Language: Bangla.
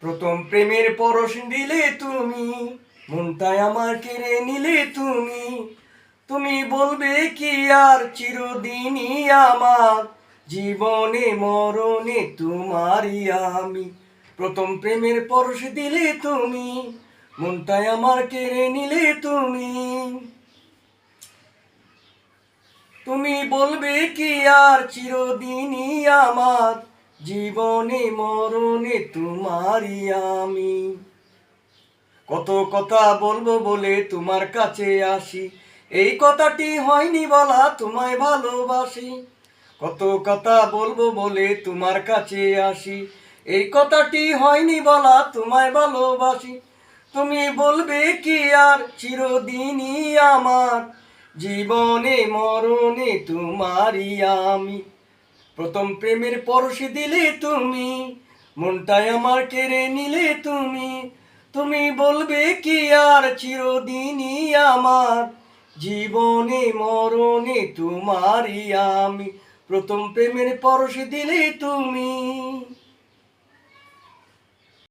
প্রথম প্রেমের পরশ দিলে তুমি, মনটাই আমার কেড়ে নিলে তুমি। তুমি বলবে কি আর চিরদিনই আমার, জীবনে মরণে তোমারই আমি। প্রথম প্রেমের পরশ দিলে তুমি, মনটাই আমার কেড়ে নিলে তুমি। তুমি বলবে কি আর চিরদিনই আমার, জীবনে মরণে তোমারই আমি। কত কথা বলবো বলে তোমার কাছে আসি, এই কথাটি হয়নি বলা তোমায় ভালোবাসি। কত কথা বলবো বলে তোমার কাছে আসি, এই কথাটি হয়নি বলা তোমায় ভালোবাসি। তুমি বলবে কি আর চিরদিনই আমার, জীবনে মরণে তোমারই আমি। প্রথম প্রেমের পরশ দিলে তুমি, মনটাই আমার কেড়ে নিলে তুমি। তুমি বলবে কি আর চিরদিনই আমার, জীবনে মরণে তোমারই আমি। প্রথম প্রেমের পরশ দিলে তুমি।